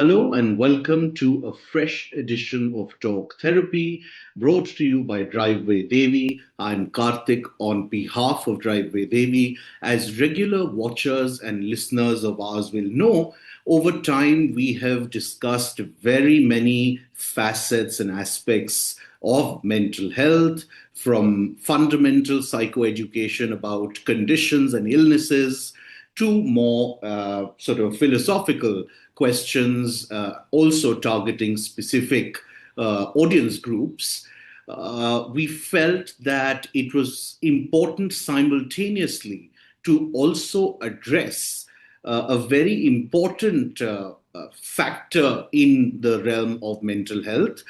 Hello and welcome to a fresh edition of Talk Therapy brought to you by Driveway Devi. I'm Karthik on behalf of Driveway Devi. As regular watchers and listeners of ours will know, over time we have discussed very many facets and aspects of mental health, from fundamental psychoeducation about conditions and illnesses to more sort of philosophical questions, also targeting specific audience groups. We felt that it was important simultaneously to also address a very important factor in the realm of mental health,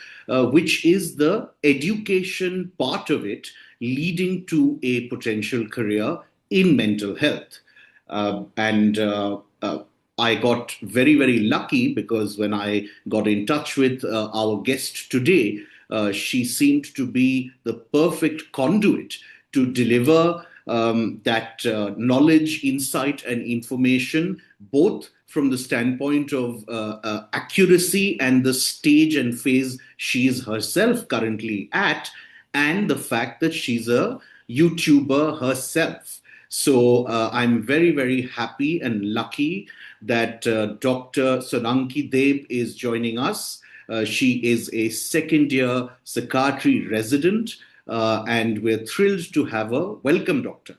which is the education part of it, leading to a potential career in mental health. And I got very, very lucky because when I got in touch with our guest today, she seemed to be the perfect conduit to deliver that knowledge, insight, and information, both from the standpoint of accuracy and the stage and phase she is herself currently at, and the fact that she's a YouTuber herself. So I'm very, very happy and lucky that Dr. Sonanki Deb is joining us. She is a second year psychiatry resident, and we're thrilled to have her. Welcome, Doctor.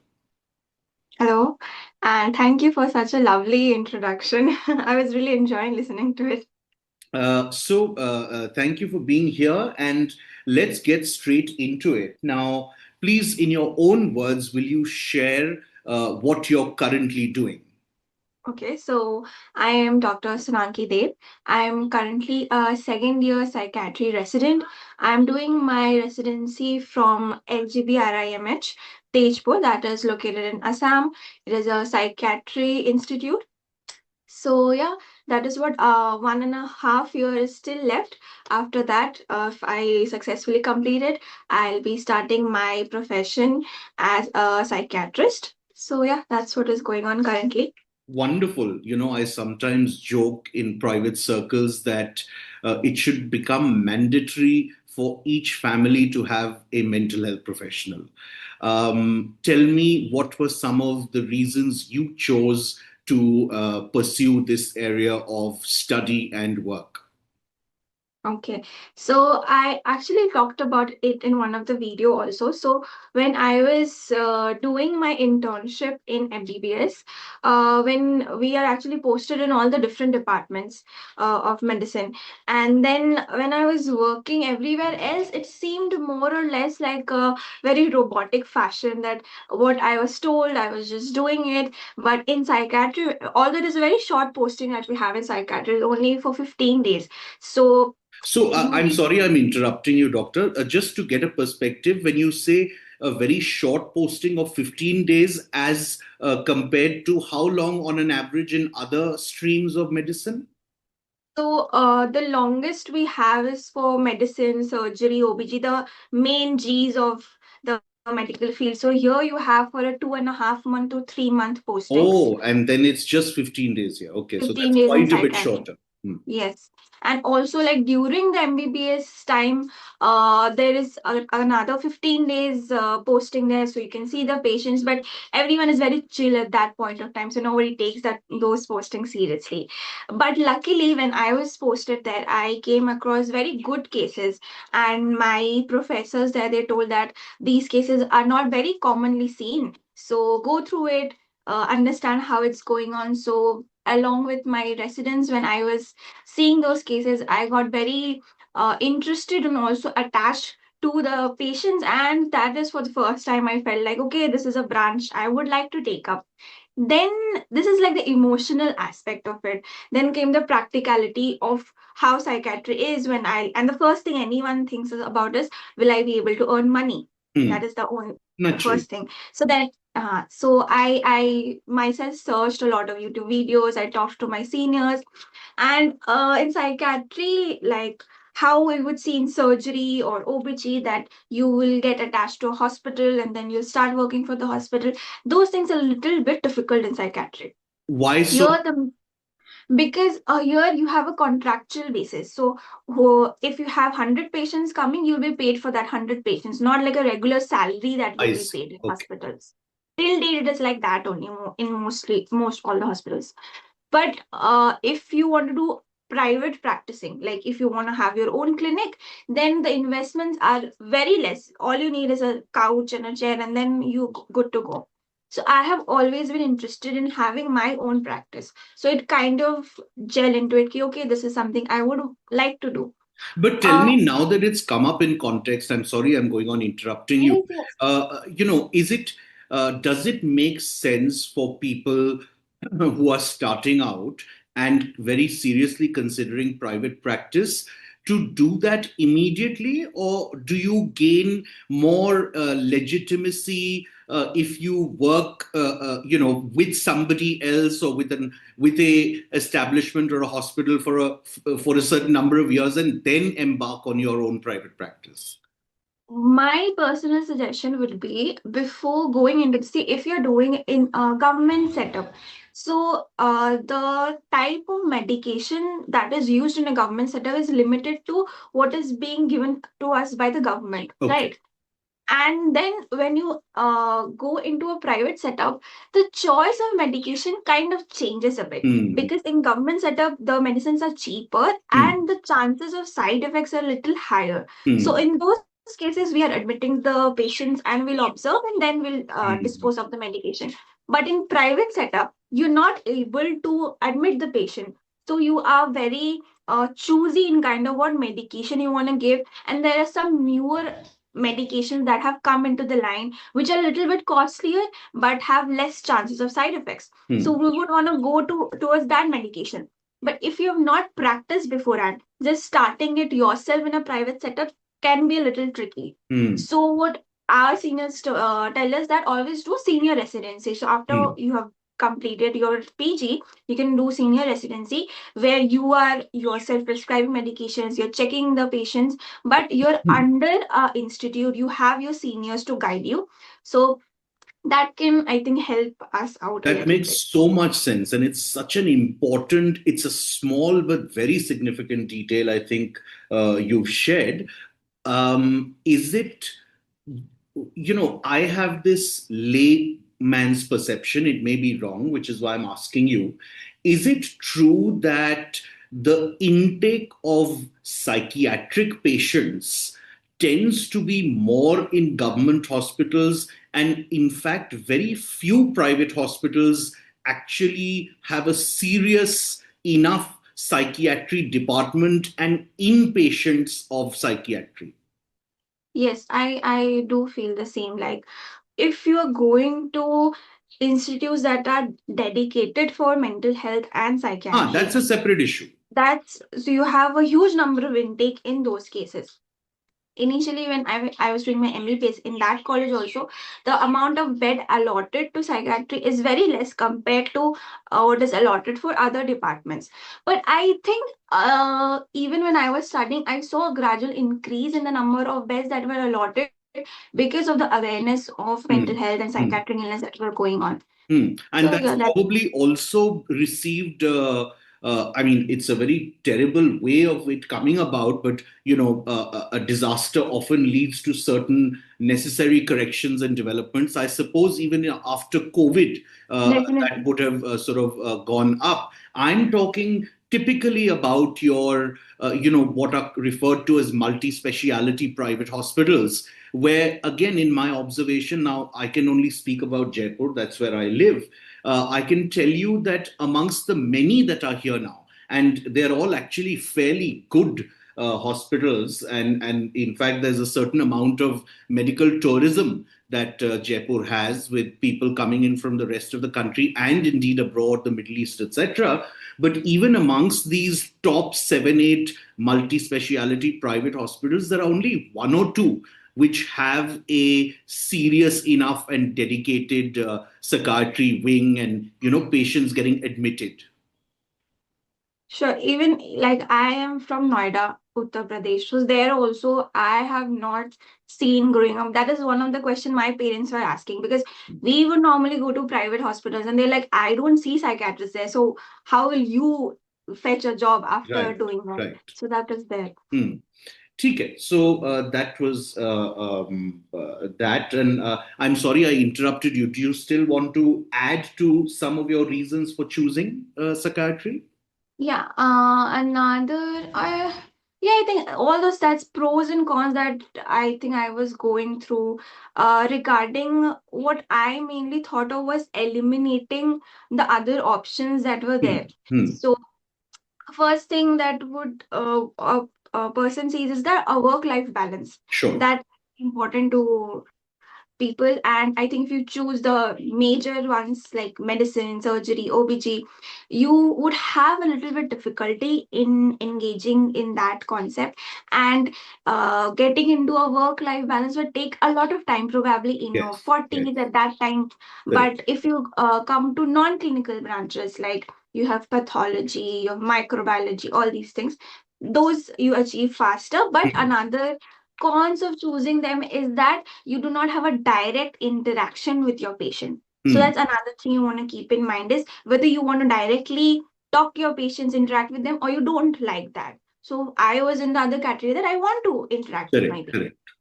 Hello, and thank you for such a lovely introduction. I was really enjoying listening to it. Thank you for being here, and let's get straight into it. Now, please, in your own words, will you share what you're currently doing? Okay, so I am Dr. Sunanki Deb. I am currently a second year psychiatry resident. I'm doing my residency from LGBRIMH, Tejpur, that is located in Assam. It is a psychiatry institute. So yeah, that is what 1.5 years is still left. After that, if I successfully complete it, I'll be starting my profession as a psychiatrist. So yeah, that's what is going on currently. Wonderful. You know, I sometimes joke in private circles that it should become mandatory for each family to have a mental health professional. Tell me, what were some of the reasons you chose to pursue this area of study and work? Okay, so I actually talked about it in one of the video also. So when I was doing my internship in MBBS, when we are actually posted in all the different departments of medicine, and then when I was working everywhere else, it seemed more or less like a very robotic fashion that what I was told, I was just doing it. But in psychiatry, although it is a very short posting that we have in psychiatry, it's only for 15 days. So I'm you sorry I'm interrupting you, Doctor. Just to get a perspective, when you say a very short posting of 15 days, as compared to how long on an average in other streams of medicine? So, the longest we have is for medicine, surgery, OBG, the main Gs of the medical field. So here you have for a 2.5 month to 3 month postings, Oh, and then it's just 15 days here. Okay, so 15 that's days in quite a bit psychiatry. shorter. Hmm. Yes. And also, like during the MBBS time, there is another 15 days posting there, so you can see the patients. But everyone is very chill at that point of time, so nobody takes those postings seriously. But luckily, when I was posted there, I came across very good cases, and my professors there they told that these cases are not very commonly seen. So go through it, understand how it's going on. So along with my residents, when I was seeing those cases, I got very interested and also attached to the patients. And that is for the first time I felt like, okay, this is a branch I would like to take up. Then this is like the emotional aspect of it. Then came the practicality of how psychiatry is when I, and the first thing anyone thinks is about is, will I be able to earn money? Hmm. That is the only Naturally. first thing. So then so I myself searched a lot of YouTube videos. I talked to my seniors, and in psychiatry, like how we would see in surgery or OBG, that you will get attached to a hospital and then you'll start working for the hospital. Those things are a little bit difficult in psychiatry. Why so? Here, the Because here you have a contractual basis. So if you have 100 patients coming, you'll be paid for that 100 patients, not like a regular salary that will I be see. paid in Okay. hospitals. Till date, it is like that only in most all the hospitals. But if you want to do private practicing, like if you want to have your own clinic, then the investments are very less. All you need is a couch and a chair, and then you good to go. So I have always been interested in having my own practice. So it kind of gel into it. Ki, okay, this is something I would like to do. But tell Uh, me, now that it's come up in context, I'm sorry I'm going on interrupting you. yes, yes. Is it, does it make sense for people who are starting out and very seriously considering private practice to do that immediately, or do you gain more legitimacy if you work, with somebody else, or with a establishment or a hospital for a certain number of years and then embark on your own private practice? My personal suggestion would be, before going into, see, if you're doing in a government setup, so the type of medication that is used in a government setup is limited to what is being given to us by the government, Okay. right? And then when you go into a private setup, the choice of medication kind of changes a bit, Hmm. because in government setup the medicines are cheaper Hmm. and the chances of side effects are a little higher. So Hmm. in those cases we are admitting the patients and we'll observe and then we'll Hmm. dispose of the medication. But in private setup you're not able to admit the patient, so you are very choosy in kind of what medication you want to give. And there are some newer medications that have come into the line which are a little bit costlier but have less chances of side effects, so Hmm. we would want to go towards that medication. But if you have not practiced beforehand, just starting it yourself in a private setup can be a little tricky. Hmm. So what our seniors tell us that always do senior residency. So after Hmm. you have completed your PG, you can do senior residency where you are yourself prescribing medications, you're checking the patients, but you're Hmm. under a institute, you have your seniors to guide you. So that can, I think, help us out a That little makes bit. so much sense. And it's such an important, it's a small but very significant detail, I think, you've shared. Is it, I have this layman's perception, it may be wrong, which is why I'm asking you. Is it true that the intake of psychiatric patients tends to be more in government hospitals, and in fact, very few private hospitals actually have a serious enough psychiatry department and inpatients of psychiatry? Yes, I do feel the same. Like if you are going to institutes that are dedicated for mental health and That's psychiatry, a separate issue. that's so you have a huge number of intake in those cases. Initially when I was doing my MBBS in that college also, the amount of bed allotted to psychiatry is very less compared to what is allotted for other departments. But I think even when I was studying, I saw a gradual increase in the number of beds that were allotted because of the awareness of mental Hmm. health and Hmm. psychiatric illness that were going on. And So yeah, that's that probably also received. I mean, it's a very terrible way of it coming about, but a disaster often leads to certain necessary corrections and developments. I suppose even after COVID, that definitely. would have sort of gone up. I'm talking typically about your, what are referred to as multi-speciality private hospitals, where again, in my observation, now I can only speak about Jaipur, that's where I live. I can tell you that amongst the many that are here now, and they're all actually fairly good hospitals, and in fact there's a certain amount of medical tourism that Jaipur has, with people coming in from the rest of the country and indeed abroad, the Middle East, etc. But even amongst these top 7 8 multi-speciality private hospitals, there are only one or two which have a serious enough and dedicated psychiatry wing, and patients getting admitted. Sure. Even like I am from Noida, Uttar Pradesh. So there also I have not seen growing up. That is one of the question my parents were asking, because we would normally go to private hospitals and they're like, I don't see psychiatrists there. So how will you fetch a job after Right, doing that. right. So that is there. Hmm. ठीक है. So that was that, and I'm sorry I interrupted you. Do you still want to add to some of your reasons for choosing psychiatry? Yeah, yeah, I think all those that's pros and cons that I think I was going through. Regarding what I mainly thought of was eliminating the other options that were there. Hmm. Hmm. So first thing that would a person sees is that a work-life balance. Sure. That's important to people, and I think if you choose the major ones like medicine, surgery, OBG, you would have a little bit difficulty in engaging in that concept, and getting into a work life balance would take a lot of time, probably in your Yes. Yes. 40s at that time. Correct. But if you come to non-clinical branches, like you have pathology, you have microbiology, all these things, those you achieve faster. But Hmm. another cons of choosing them is that you do not have a direct interaction with your patient. So Hmm. that's another thing you want to keep in mind, is whether you want to directly talk to your patients, interact with them, or you don't like that. So I was in the other category that I want to interact with my Correct. patients. Correct.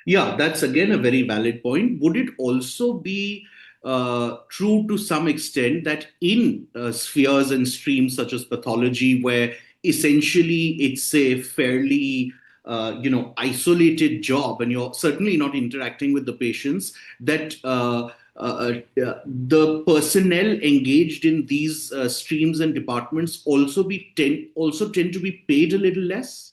Yeah, that's again a very valid point. Would it also be true to some extent that in spheres and streams such as pathology, where essentially it's a fairly isolated job, and you're certainly not interacting with the patients, that the personnel engaged in these streams and departments also tend to be paid a little less?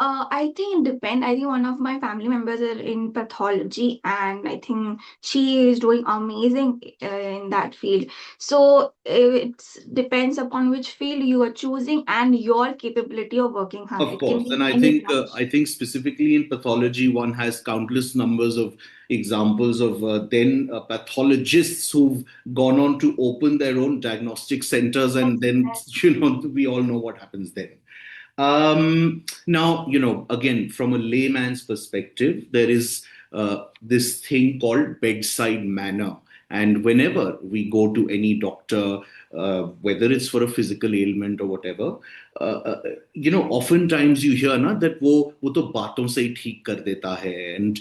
I think it depends. I think one of my family members are in pathology, and I think she is doing amazing in that field. So it depends upon which field you are choosing and your capability of working hard. Of It can course, be and in any branch. I think specifically in pathology, one has countless numbers of examples of then pathologists who've gone on to open their own diagnostic centers, and then we all know what happens then. Now, again, from a layman's perspective, there is this thing called bedside manner. And whenever we go to any doctor, whether it's for a physical ailment or whatever, oftentimes you hear na that wo to baaton se hi theek kar deta hai, and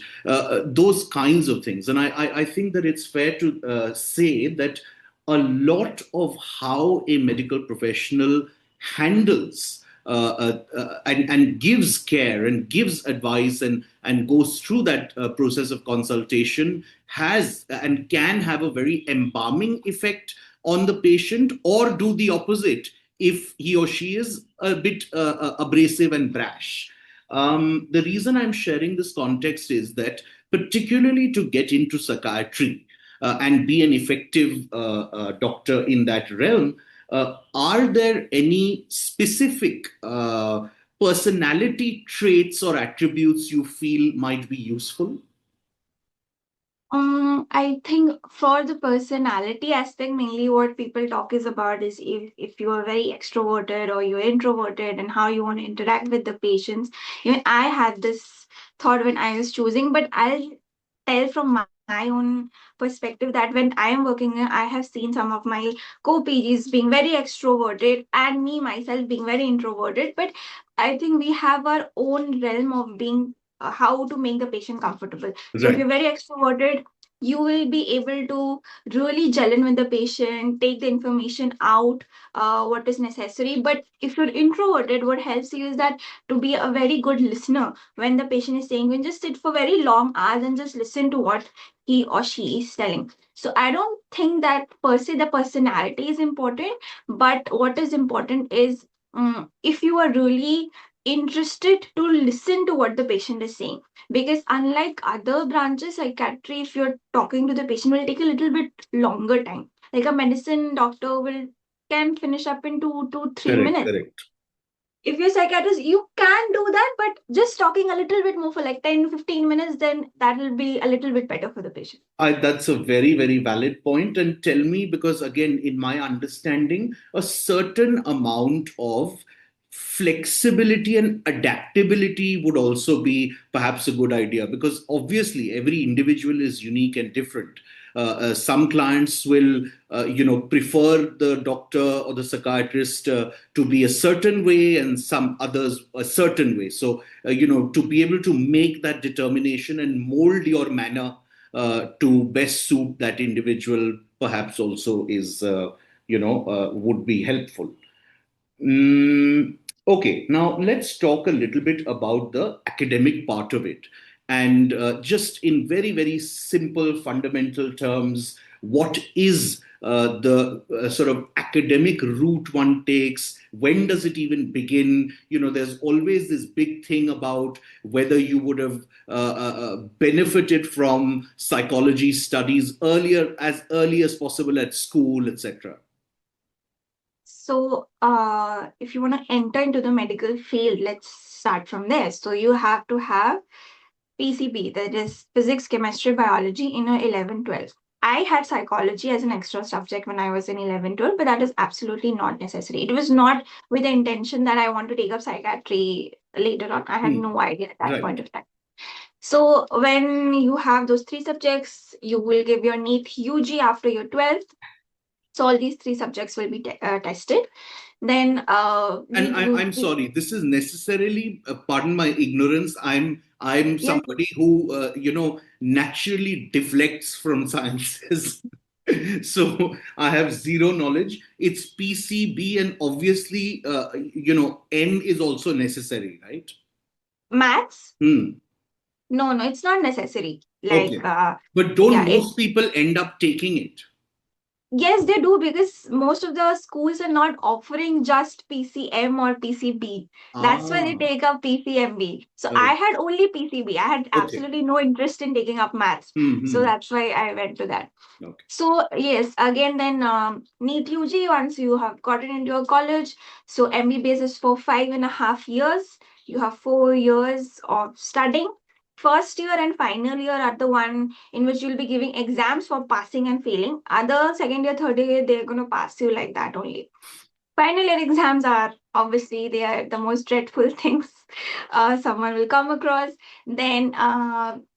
those kinds of things. And I think that it's fair to say that a lot of how a medical professional handles and gives care and gives advice and goes through that process of consultation has and can have a very embalming effect on the patient, or do the opposite if he or she is a bit abrasive and brash. The reason I'm sharing this context is that, particularly to get into psychiatry and be an effective doctor in that realm, are there any specific personality traits or attributes you feel might be useful? I think for the personality aspect, mainly what people talk is about is if you are very extroverted or you're introverted, and how you want to interact with the patients. Even I had this thought when I was choosing, but I'll tell from my own perspective that when I am working, I have seen some of my co-PGs being very extroverted and me myself being very introverted. But I think we have our own realm of being how to make the patient comfortable. So if Right. you're very extroverted, you will be able to really gel in with the patient, take the information out, what is necessary. But if you're introverted, what helps you is that to be a very good listener when the patient is saying, you can just sit for very long hours and just listen to what he or she is telling. So I don't think that per se the personality is important, but what is important is if you are really interested to listen to what the patient is saying, because unlike other branches, psychiatry, if you're talking to the patient, will take a little bit longer time. Like a medicine doctor will can finish up in 2 to 3 Correct, minutes. correct. If you're a psychiatrist, you can do that, but just talking a little bit more for like 10 to 15 minutes, then that will be a little bit better for the patient. That's a very, very valid point. And tell me, because again, in my understanding, a certain amount of flexibility and adaptability would also be perhaps a good idea, because obviously every individual is unique and different. Some clients will, prefer the doctor or the psychiatrist to be a certain way, and some others a certain way. So, to be able to make that determination and mold your manner to best suit that individual, perhaps also is, would be helpful. Mm, okay, now let's talk a little bit about the academic part of it. And just in very, very simple, fundamental terms, what is the sort of academic route one takes? When does it even begin? There's always this big thing about whether you would have benefited from psychology studies earlier, as early as possible at school, etc. So, if you want to enter into the medical field, let's start from there. So, you have to have PCB, that is physics, chemistry, biology in your 11, 12. I had psychology as an extra subject when I was in 11, 12, but that is absolutely not necessary. It was not with the intention that I want to take up psychiatry later on. I had Hmm. no idea at that Right. point of time. So, when you have those three subjects, you will give your NEET UG after your 12th. So, all these three subjects will be tested. Then, And NEET UG. I'm sorry, this is necessarily, pardon my ignorance. I'm Yes, somebody who naturally deflects from sciences. So I have zero knowledge. It's PCB, and obviously, N is also necessary, right? maths. Hmm. No, no, it's not necessary. Like, Okay, but don't yeah, most people end up taking it? yes, they do because most of the schools are not offering just PCM or PCB. That's why they Ah, take up PCMB. So I oh, had only PCB. I had okay. absolutely no interest in taking up maths. So Hmm. that's why I went to that. Okay. So yes, again then NEET UG once you have gotten into your college. So MBBS is for 5.5 years. You have 4 years of studying. First year and final year are the one in which you'll be giving exams for passing and failing. Other second year, third year, they're going to pass you like that only. Final year exams are obviously they are the most dreadful things someone will come across. Then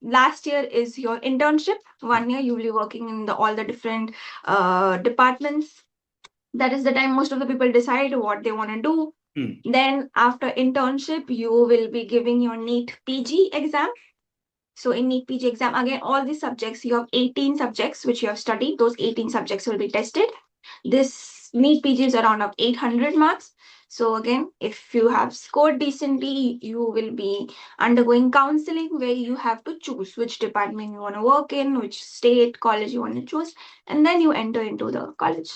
last year is your internship. 1 year you will be working in all the different departments. That is the time most of the people decide what they want to do. Hmm. Then after internship, you will be giving your NEET PG exam. So in NEET PG exam, again, all these subjects, you have 18 subjects which you have studied. Those 18 subjects will be tested. This NEET PG is around of 800 marks. So again, if you have scored decently, you will be undergoing counseling where you have to choose which department you want to work in, which state, college you want to choose, and then you enter into the college.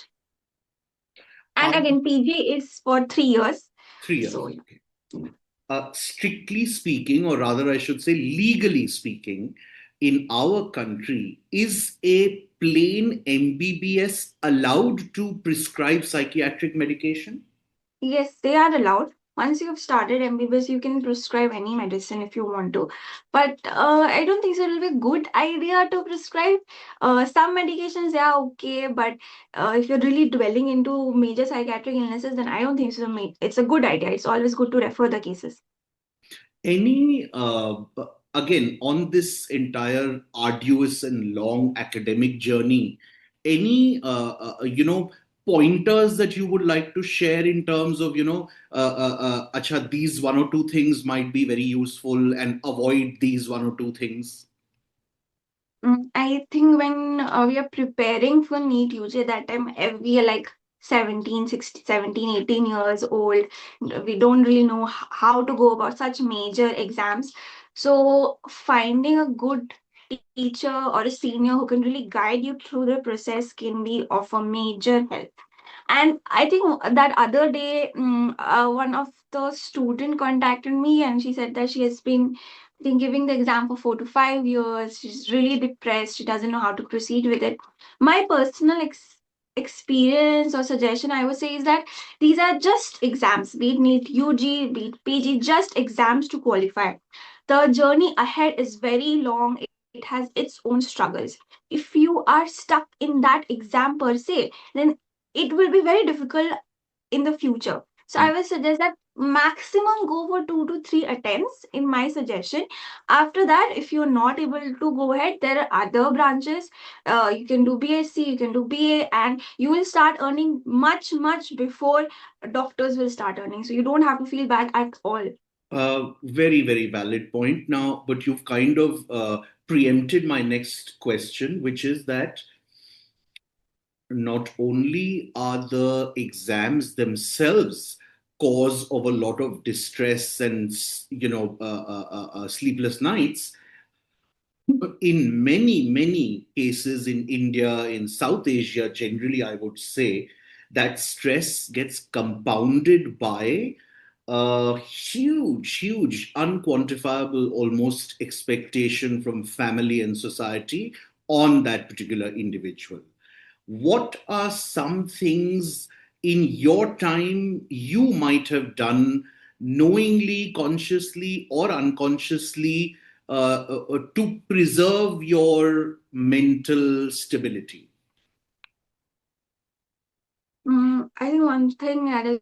And Um, again, PG is for 3 years. 3 years. So Okay. Strictly speaking, or rather, I should say, legally speaking, in our country, is a plain MBBS allowed to prescribe psychiatric medication? yes, they are allowed. Once you've started MBBS, you can prescribe any medicine if you want to. But I don't think so it'll be a good idea to prescribe. Some medications, yeah, okay. But if you're really dwelling into major psychiatric illnesses, then I don't think so. It's a good idea. It's always good to refer the cases. Any, again, on this entire arduous and long academic journey, any, pointers that you would like to share in terms of, acha, these one or two things might be very useful, and avoid these one or two things? I think when we are preparing for NEET UG, that time we are like 17, 16, 17, 18 years old. We don't really know how to go about such major exams. So finding a good teacher or a senior who can really guide you through the process can be of a major help. And I think that other day, one of the student contacted me and she said that she has been giving the exam for 4 to 5 years. She's really depressed. She doesn't know how to proceed with it. My personal experience or suggestion, I would say, is that these are just exams, be it NEET UG, be it PG, just exams to qualify. The journey ahead is very long. It has its own struggles. If you are stuck in that exam per se, then it will be very difficult in the future. So I would suggest that maximum go for 2 to 3 attempts in my suggestion. After that, if you're not able to go ahead, there are other branches. You can do BSc, you can do BA, and you will start earning much before doctors will start earning, so you don't have to feel bad at all. Very, very valid point. Now, but you've kind of preempted my next question, which is that not only are the exams themselves cause of a lot of distress and sleepless nights, in many cases in India, in South Asia generally, I would say that stress gets compounded by a huge, unquantifiable, almost expectation from family and society on that particular individual. What are some things in your time you might have done knowingly, consciously, or unconsciously to preserve your mental stability? I think one thing that is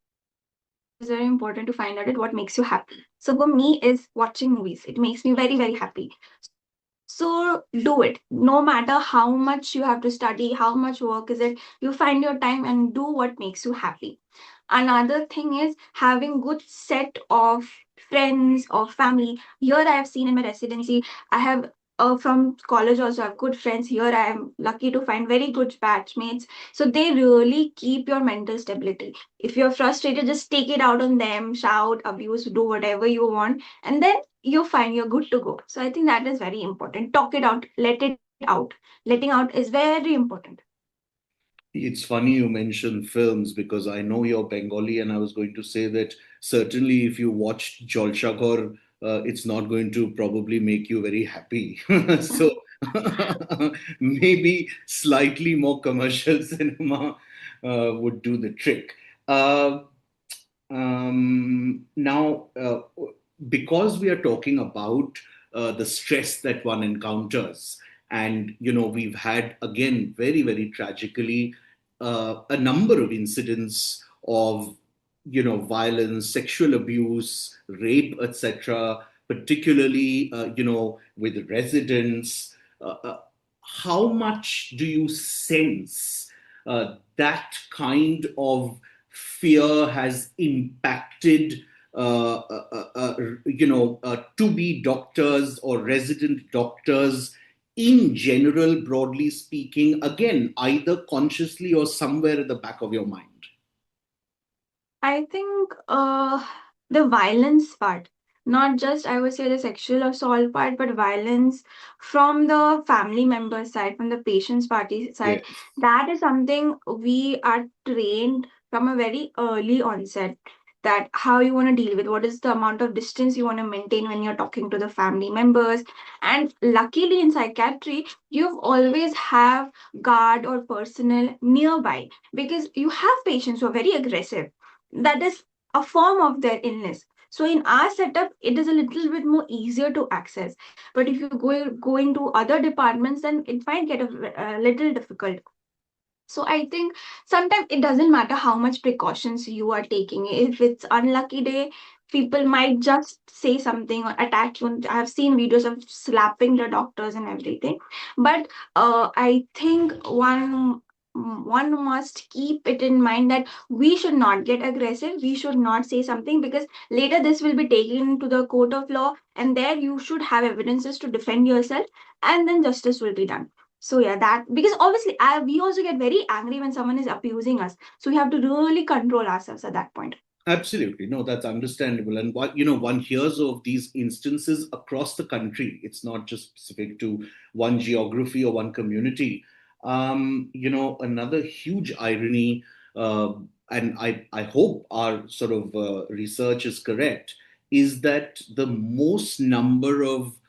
very important to find out is what makes you happy. So for me is watching movies. It makes me very happy. So do it. No matter how much you have to study, how much work is it, you find your time and do what makes you happy. Another thing is having good set of friends or family. Here I have seen in my residency, I have from college also I have good friends. Here I am lucky to find very good batchmates. So they really keep your mental stability. If you're frustrated, just take it out on them, shout, abuse, do whatever you want, and then you're fine, you're good to go. So I think that is very important. Talk it out, let it out. Letting out is very important. It's funny you mention films because I know you're Bengali, and I was going to say that certainly if you watched Jolshakor, it's not going to probably make you very happy. So maybe slightly more commercial cinema would do the trick. Uh, now, because we are talking about the stress that one encounters, and we've had again very tragically a number of incidents of violence, sexual abuse, rape, etc., particularly with residents. How much do you sense that kind of fear has impacted to be doctors or resident doctors in general, broadly speaking, again, either consciously or somewhere at the back of your mind? I think the violence part, not just I would say the sexual assault part, but violence from the family member side, from the patient's party side, Yes. that is something we are trained from a very early onset. That how you want to deal with, what is the amount of distance you want to maintain when you're talking to the family members. And luckily in psychiatry, you've always have guard or personnel nearby because you have patients who are very aggressive. That is a form of their illness. So in our setup, it is a little bit more easier to access. But if you go into other departments, then it might get a little difficult. So I think sometimes it doesn't matter how much precautions you are taking. If it's unlucky day, people might just say something or attack you. I have seen videos of slapping the doctors and everything. But I think one must keep it in mind that we should not get aggressive. We should not say something because later this will be taken to the court of law, and there you should have evidences to defend yourself, and then justice will be done. So yeah, that because obviously we also get very angry when someone is abusing us. So we have to really control ourselves at that point. Absolutely. No, that's understandable. And what, one hears of these instances across the country. It's not just specific to one geography or one community. Another huge irony, and I hope our sort of research is correct, is that the most number of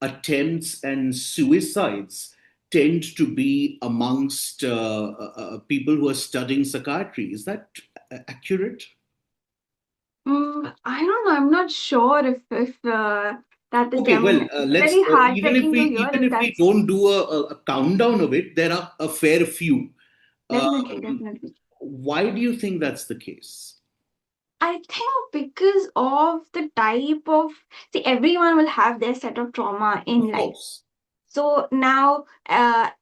attempts and suicides tend to be amongst people who are studying psychiatry. Is that accurate? I don't know. I'm not sure if that is. Okay, I well, mean, it's let's very even if heartbreaking we to hear even if if we that's don't do a countdown of it, there are a fair few. definitely, Um, definitely. why do you think that's the case? I think because of the type of, see, everyone will have their set of trauma in Of life. course. So now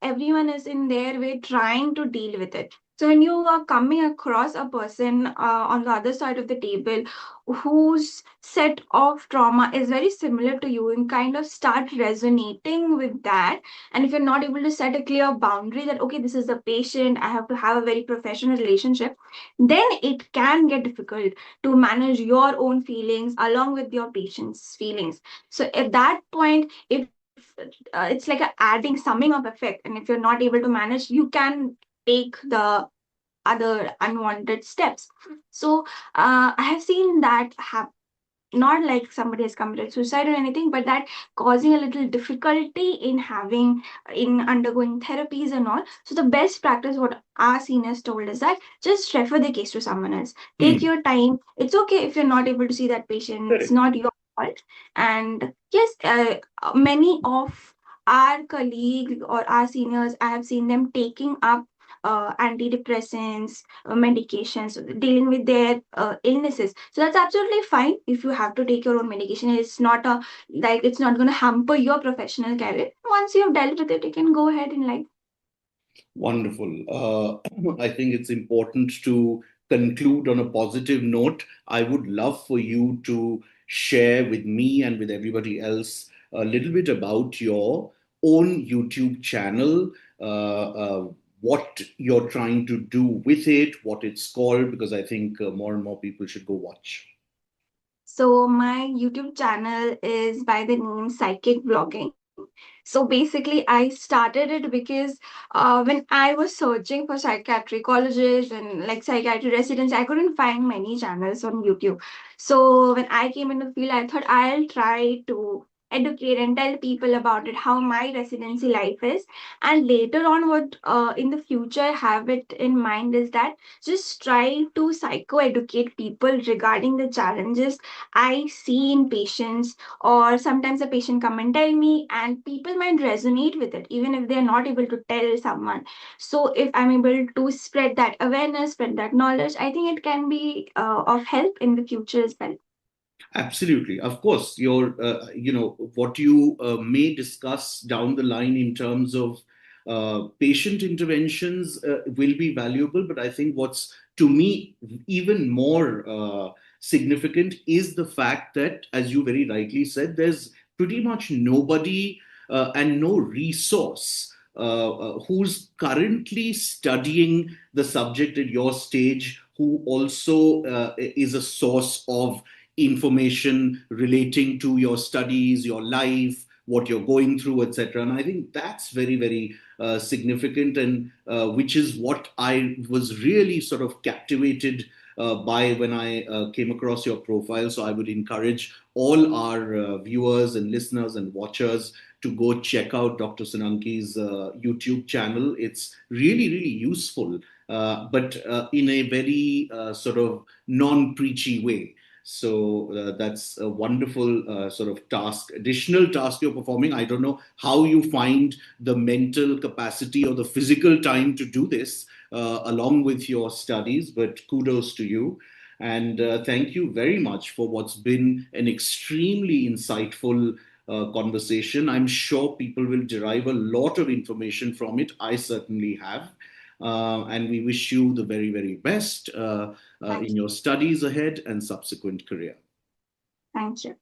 everyone is in their way trying to deal with it. So when you are coming across a person on the other side of the table whose set of trauma is very similar to you, and kind of start resonating with that, and if you're not able to set a clear boundary that, okay, this is the patient, I have to have a very professional relationship, then it can get difficult to manage your own feelings along with your patient's feelings. So at that point, if it's like a adding summing up effect, and if you're not able to manage, you can take the other unwanted steps. So I have seen that happen, not like somebody has committed suicide or anything, but that causing a little difficulty in having, in undergoing therapies and all. So the best practice, what our seniors told is that just refer the case to someone else. Take Hmm. your time. It's okay if you're not able to see that patient. It's Correct. not your fault. And yes, many of our colleagues or our seniors, I have seen them taking up antidepressants, medications, dealing with their illnesses. So that's absolutely fine if you have to take your own medication. It's not a, like, it's not going to hamper your professional career. Once you have dealt with it, you can go ahead in life. Wonderful. I think it's important to conclude on a positive note. I would love for you to share with me and with everybody else a little bit about your own YouTube channel, what you're trying to do with it, what it's called, because I think more and more people should go watch. So my YouTube channel is by the name Psychic Vlogging. So basically, I started it because when I was searching for psychiatry colleges and like psychiatry residents, I couldn't find many channels on YouTube. So when I came into the field, I thought I'll try to educate and tell people about it, how my residency life is. And later on, what in the future I have it in mind is that just try to psycho educate people regarding the challenges I see in patients, or sometimes a patient come and tell me, and people might resonate with it even if they're not able to tell someone. So if I'm able to spread that awareness, spread that knowledge, I think it can be of help in the future as well. Absolutely. Of course, what you may discuss down the line in terms of patient interventions will be valuable. But I think what's to me even more significant is the fact that, as you very rightly said, there's pretty much nobody and no resource who's currently studying the subject at your stage, who also is a source of information relating to your studies, your life, what you're going through, etc. And I think that's very, very significant, and which is what I was really sort of captivated by when I came across your profile. So I would encourage all our viewers and listeners and watchers to go check out Dr. Sananki's YouTube channel. It's really, really useful, but in a very sort of non preachy way. So that's a wonderful sort of task, additional task you're performing. I don't know how you find the mental capacity or the physical time to do this along with your studies, but kudos to you. And thank you very much for what's been an extremely insightful conversation. I'm sure people will derive a lot of information from it. I certainly have. And we wish you the very, very best in Thank your you. studies ahead and subsequent career. Thank you.